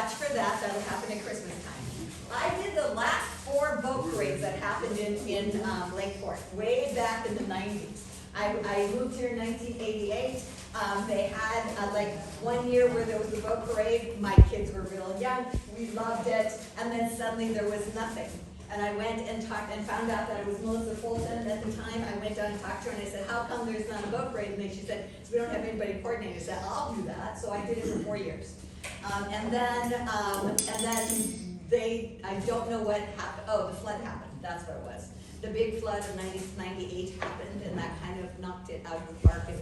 watch for that. That'll happen at Christmas time. I did the last 4 boat parades that happened in Lakeport, way back in the 90s. I moved here in 1988. They had like 1 year where there was a boat parade. My kids were real young. We loved it. And then suddenly there was nothing. And I went and talked and found out that it was Melissa Fulton at the time. I went down and talked to her and I said, how come there's not a boat parade? And she said, we don't have anybody coordinating. I said, I'll do that. So I did it for 4 years. And then I don't know what happened. Oh, the flood happened. That's what it was. The big flood of 98 happened, and that kind of knocked it out of the park, and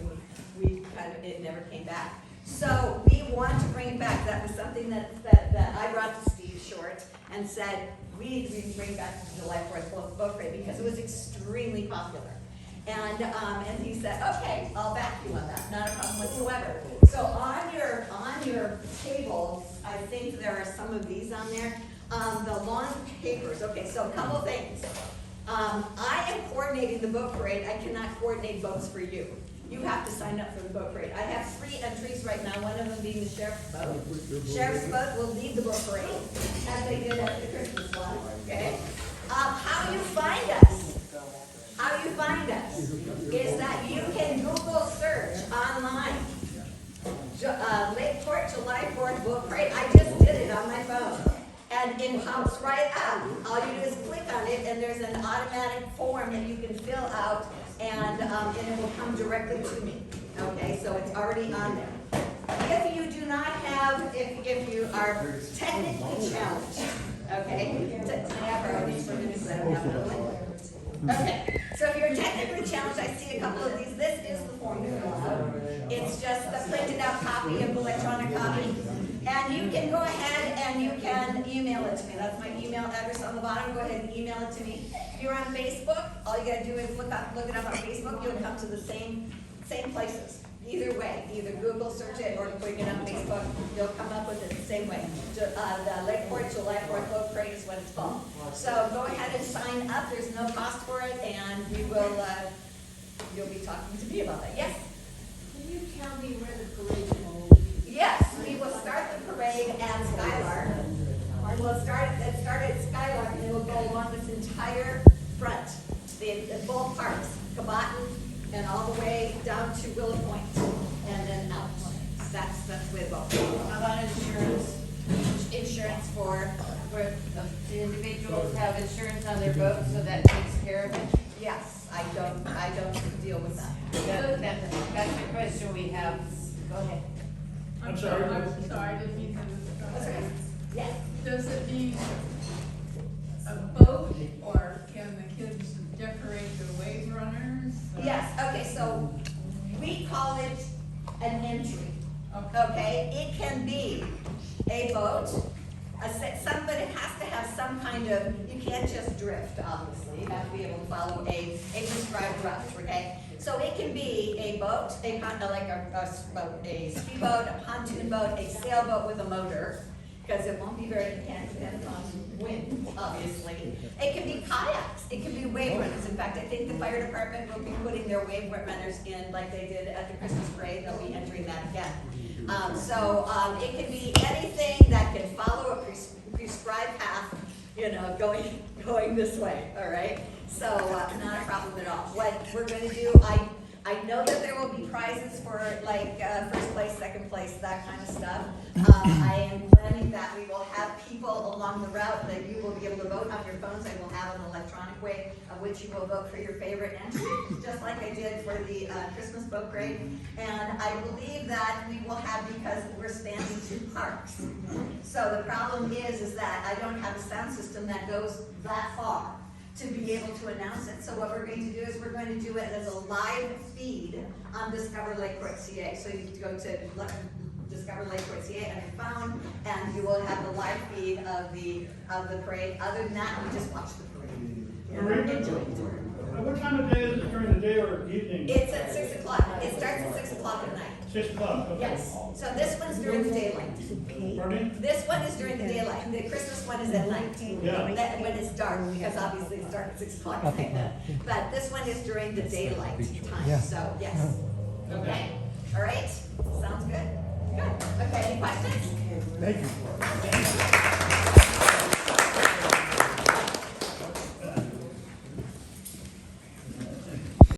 it never came back. So we want to bring it back. That was something that I brought to Steve Short and said, we need to bring back the July 4th boat parade because it was extremely popular. And he said, okay, I'll back you on that, not a problem whatsoever. So on your table, I think there are some of these on there. The long papers. Okay, so a couple things. I am coordinating the boat parade. I cannot coordinate boats for you. You have to sign up for the boat parade. I have 3 entries right now, one of them being the sheriff's boat. Sheriff's boat will lead the boat parade, as they did at the Christmas one, okay? How you find us is that you can Google search online. Lakeport July 4th boat parade. I just did it on my phone. And it pops right up. All you do is click on it, and there's an automatic form that you can fill out, and it will come directly to me. Okay, so it's already on there. If you do not have, if you are technically challenged, okay, I have these for minutes that I don't have it. Okay, so if you're technically challenged, I see a couple of these. This is the form to fill out. It's just a printed out copy of electronic copy. And you can go ahead and you can email it to me. That's my email address on the bottom. Go ahead and email it to me. If you're on Facebook, all you gotta do is look it up on Facebook. You'll come to the same places. Either way, either Google search it or putting it on Facebook, you'll come up with it the same way. The Lakeport July 4th boat parade is what it's called. So go ahead and sign up. There's no cost for it, and we will. You'll be talking to me about that. Yes. Can you tell me where the parade will be? Yes, we will start the parade at Skylark. We'll start at Skylark, and it will go along this entire front, both parts, Caboton, and all the way down to Willow Point, and then out. That's the way it goes. How about insurance? Insurance for The individuals have insurance on their boat, so that takes care of it? yes. I don't deal with that. That's the question we have. Go ahead. I'm sorry, I didn't mean to. That's okay. Yes. Does it mean a boat, or can the kids decorate the wave runners? Yes. Okay. So we call it an entry. Okay. Okay, it can be a boat, somebody has to have some kind of, you can't just drift, obviously, you have to be able to follow a prescribed route, okay? So it can be a boat, a ski boat, a pontoon boat, a sailboat with a motor, because it won't be very, depends on wind, obviously. It can be kayaks, it can be wave runners. In fact, I think the fire department will be putting their wave runners in like they did at the Christmas parade. They'll be entering that again. It can be anything that can follow a prescribed path, going this way, all right? So, not a problem at all. What we're gonna do, I know that there will be prizes for like first place, second place, that kind of stuff. I am planning that we will have people along the route that you will be able to vote on your phones. I will have an electronic way of which you will vote for your favorite entry, just like I did for the Christmas boat parade. And I believe that we will have, because we're spanning 2 parks. So the problem is that I don't have a sound system that goes that far to be able to announce it. So what we're going to do is we're going to do it as a live feed on Discover Lakeport CA. So you go to Discover Lakeport CA on your phone, and you will have the live feed of the parade. Other than that, we just watch the parade. Enjoy it. What time of day is it, during the day or evening? It's at 6 o'clock. It starts at 6 o'clock at night. 6 o'clock, okay. Yes. So this one's during the daylight. Pardon me? This one is during the daylight. The Christmas one is at night. Yeah. When it's dark, because obviously it's dark at 6 o'clock at night. But this one is during the daylight time, so yes. Okay, all right, sounds good. Good. Okay, any questions? Thank you.